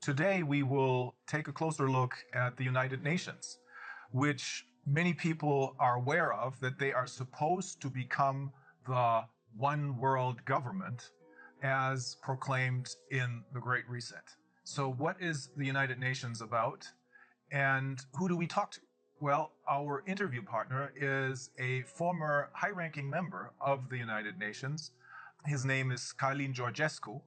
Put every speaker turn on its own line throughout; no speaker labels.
Today, we will take a closer look at the United Nations, which many people are aware of, that they are supposed to become the one world government as proclaimed in the Great Reset. So what is the United Nations about, and who do we talk to? Well, our interview partner is a former high-ranking member of the United Nations. His name is Călin Georgescu.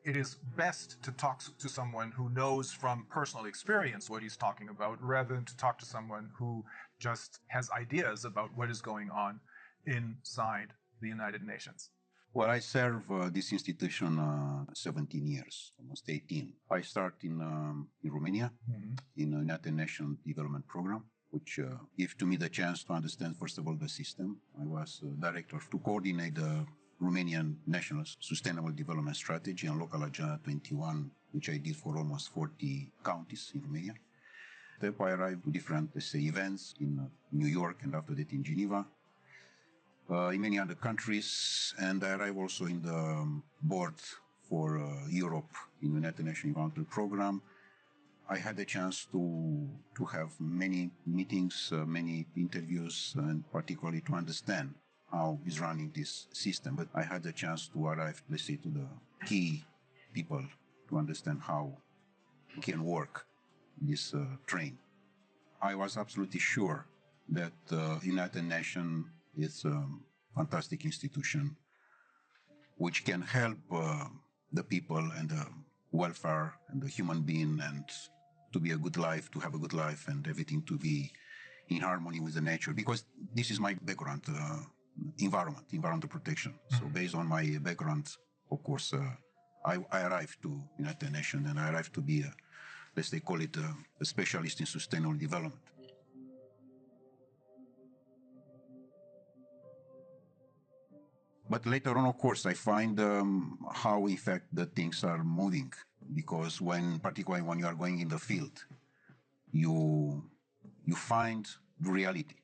It is best to talk to someone who knows from personal experience what he's talking about, rather than to talk to someone who just has ideas about what is going on inside the United Nations.
Well, I serve this institution 17 years, almost 18. I started in Romania, in the United Nations Development Program, which gave to me the chance to understand, first of all, the system. I was director to coordinate the Romanian National Sustainable Development Strategy and Local Agenda 21, which I did for almost 40 counties in Romania. Then I arrived to different, let's say, events in New York and after that in Geneva, in many other countries, and I arrived also in the board for Europe in the United Nations Environmental Program. I had the chance to have many meetings, many interviews, and particularly to understand how is running this system. But I had the chance to arrive, let's say, to the key people to understand how it can work this train. I was absolutely sure that the United Nations is a fantastic institution which can help the people and the welfare and the human being, and to be a good life, to have a good life, and everything to be in harmony with the nature. Because this is my background, environmental protection. So based on my background, of course, I arrived to United Nations, and I arrived to be let's say, call it a specialist in sustainable development. But later on, of course, I find how, in fact, the things are moving. Because particularly when you are going in the field, you find the reality.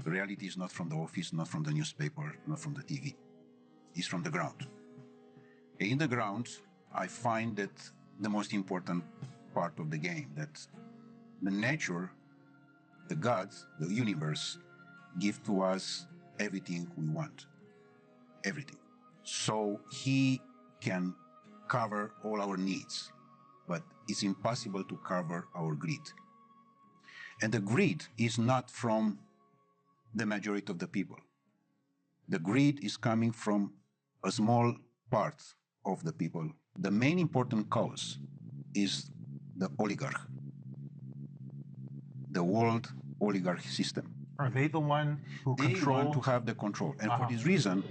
The reality is not from the office, not from the newspaper, not from the TV. It's from the ground. In the ground, I find that the most important part of the game, that the nature, the gods, the universe, give to us everything we want. Everything. So he can cover all our needs, but it's impossible to cover our greed. And the greed is not from the majority of the people. The greed is coming from a small part of the people. The main important cause is the oligarch, the world oligarch system.
Are they the one who
They
control?
want to have the control. And for this reason,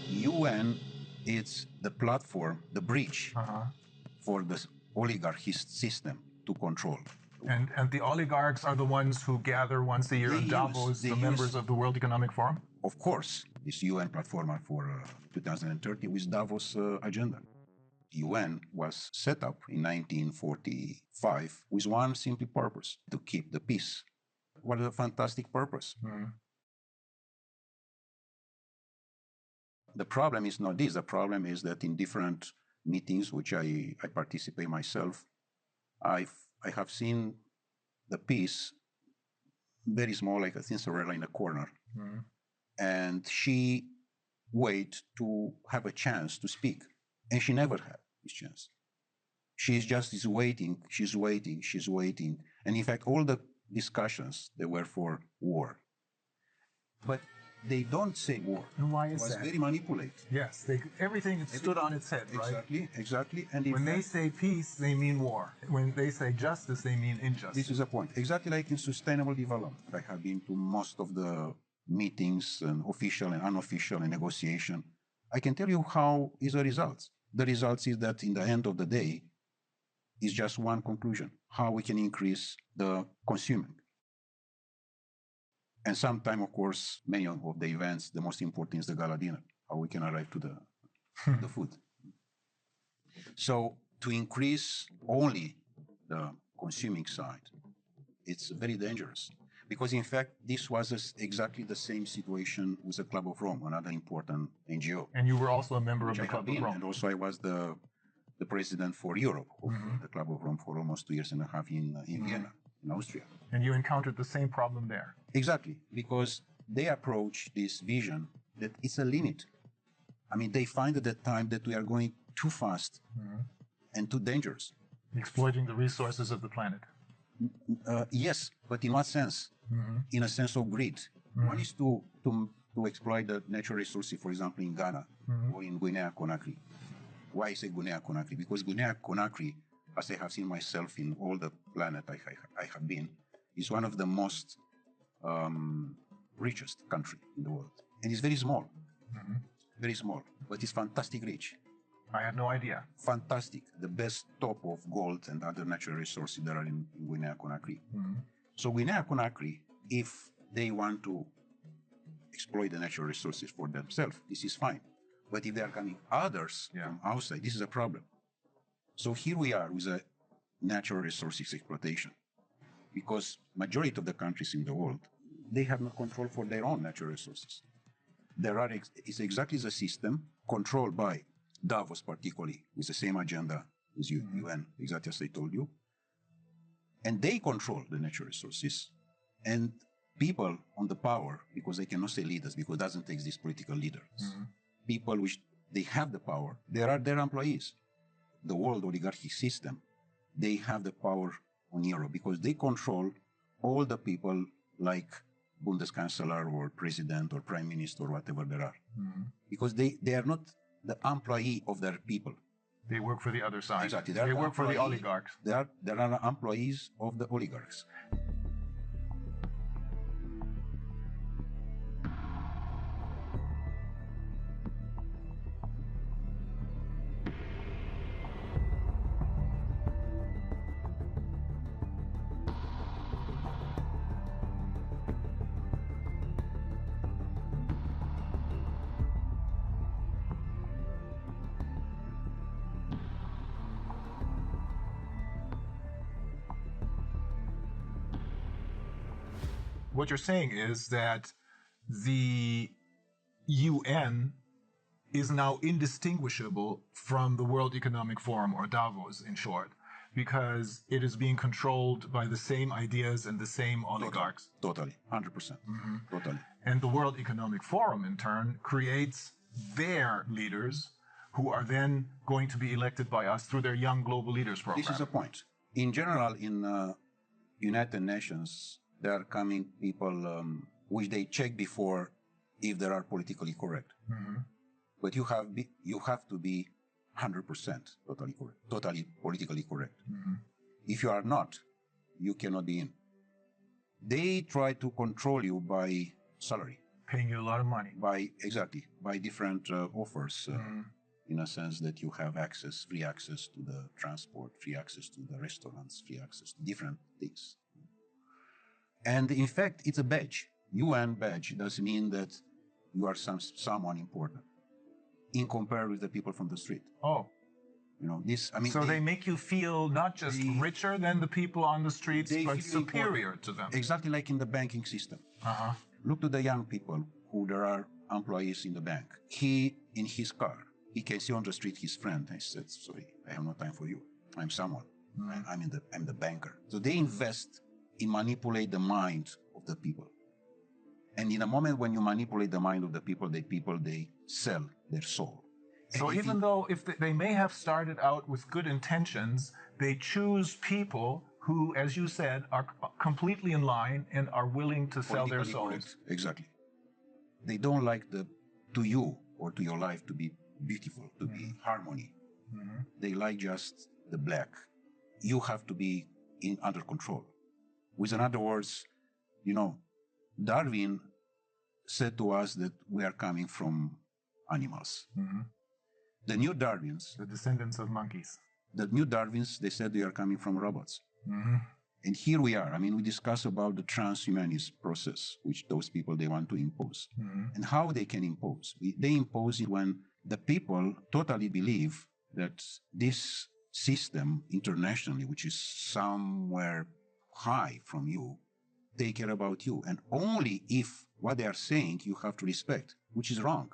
UN is the platform, the bridge for the oligarchist system to control.
And the oligarchs are the ones who gather once a year in Davos, the members of the World Economic Forum?
Of course, this UN platform for 2030 with Davos agenda. UN was set up in 1945 with one simple purpose, to keep the peace. What a fantastic purpose. The problem is not this. The problem is that in different meetings, which I participate myself, I have seen the peace very small, like a Cinderella in a corner. And she wait to have a chance to speak. And she never had this chance. She's waiting, she's waiting. And in fact, all the discussions, they were for war. But they don't say war.
And why is that?
It was very manipulated.
Yes, everything stood on its head, right?
Exactly. And
when they say peace, they mean war. When they say justice, they mean injustice.
This is the point. Exactly like in sustainable development. I have been to most of the meetings, and official and unofficial, and negotiation. I can tell you how is the results. The results is that in the end of the day, is just one conclusion: how we can increase the consuming. And sometimes, of course, many of the events, the most important is the gala dinner, how we can arrive to the food. So to increase only the consuming side, it's very dangerous. Because in fact, this was exactly the same situation with the Club of Rome, another important NGO.
And you were also a member of the Club of Rome.
And also I was the the president for Europe of the Club of Rome for almost 2.5 years in Vienna, in Austria.
And you encountered the same problem there.
Exactly, because they approach this vision that it's a limit. I mean, they find at that time that we are going too fast and too dangerous.
Exploiting the resources of the planet.
Yes, but in what sense? In a sense of greed. One is to exploit the natural resources, for example, in Ghana or in Guinea-Conakry. Why I say Guinea-Conakry? Because Guinea-Conakry, as I have seen myself in all the planet I have been, is one of the most richest country in the world. And it's very small. Very small, but it's fantastic rich.
I had no idea.
Fantastic. The best top of gold and other natural resources that are in Guinea-Conakry. So Guinea-Conakry, if they want to exploit the natural resources for themselves, this is fine. But if they are coming others from outside, this is a problem. So here we are with a natural resources exploitation. Because majority of the countries in the world, they have no control for their own natural resources. It's exactly the system controlled by Davos, particularly, with the same agenda as UN, exactly as I told you. And they control the natural resources. And people on the power, because they cannot say leaders, because it doesn't take these political leaders. People which they have the power, they are their employees. The world oligarchic system, they have the power on Europe because they control all the people like Bundeskanzler or president or prime minister or whatever there are. Because they are not the employee of their people.
They work for the other side.
Exactly.
They work for the oligarchs.
They are employees of the oligarchs.
What you're saying is that the UN is now indistinguishable from the World Economic Forum, or Davos in short, because it is being controlled by the same ideas and the same oligarchs.
Totally. 100%. Totally.
And the World Economic Forum, in turn, creates their leaders who are then going to be elected by us through their Young Global Leaders program.
This is a point. In general, in United Nations, there are coming people which they check before if they are politically correct. But you have to be 100% totally correct, totally politically correct. If you are not, you cannot be in. They try to control you by salary.
Paying you a lot of money.
By different offers, in a sense that you have free access to the transport, free access to the restaurants, free access to different things. And in fact, it's a badge. UN badge does mean that you are someone important in comparison with the people from the street.
Oh.
You know, this, I mean.
So they make you feel not just richer than the people on the streets, but superior to them.
Exactly like in the banking system. Look to the young people who there are employees in the bank. He, in his car, he can see on the street his friend. I said, sorry, I have no time for you. I'm someone. I'm the banker. So they invest in manipulate the mind of the people. And in a moment when you manipulate the mind of the people, they sell their soul.
So even though if they may have started out with good intentions, they choose people who, as you said, are completely in line and are willing to sell their souls.
Correct. Exactly. They don't like to you or to your life to be beautiful, to be harmony. They like just the black. You have to be under control. With other words, you know, Darwin said to us that we are coming from animals. The new Darwins,
the descendants of monkeys.
The new Darwins, they said they are coming from robots. And here we are. I mean, we discuss about the transhumanist process, which those people, they want to impose. And how they can impose. They impose it when the people totally believe that this system internationally, which is somewhere high from you, they care about you. And only if what they are saying you have to respect, which is wrong.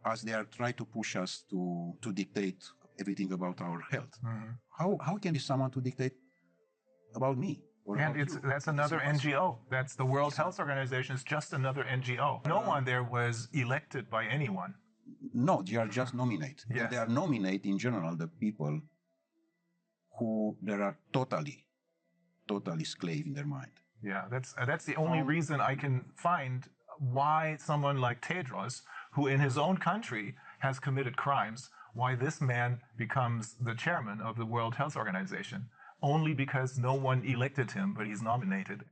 As they are trying to push us to dictate everything about our health. How can be someone to dictate about me?
And that's another NGO. That's the World Health Organization. It's just another NGO. No one there was elected by anyone.
No, they are just nominated.
Yes.
And they are nominate in general the people who they are totally slave in their mind.
Yeah, that's the only reason I can find why someone like Tedros, who in his own country has committed crimes, why this man becomes the chairman of the World Health Organization. Only because no one elected him, but he's nominated.